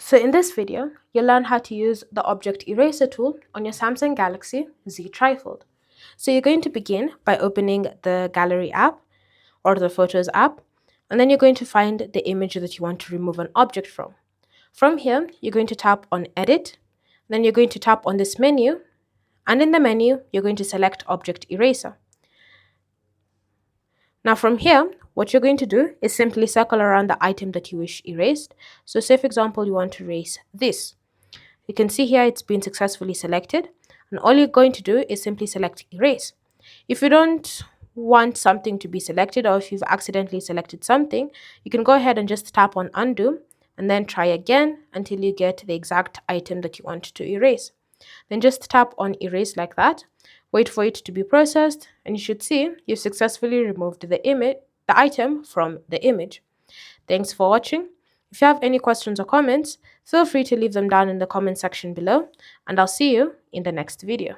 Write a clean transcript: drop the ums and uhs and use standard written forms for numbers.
So in this video, you'll learn how to use the Object Eraser tool on your Samsung Galaxy Z TriFold. So you're going to begin by opening the Gallery app or the Photos app, and then you're going to find the image that you want to remove an object from. From here, you're going to tap on Edit, then you're going to tap on this menu, and in the menu, you're going to select Object Eraser. Now from here, what you're going to do is simply circle around the item that you wish erased. So say for example, you want to erase this. You can see here it's been successfully selected, and all you're going to do is simply select erase. If you don't want something to be selected, or if you've accidentally selected something, you can go ahead and just tap on undo and then try again until you get the exact item that you want to erase. Then just tap on erase like that, wait for it to be processed, and you should see you've successfully removed the item from the image. Thanks for watching. If you have any questions or comments, feel free to leave them down in the comment section below, and I'll see you in the next video.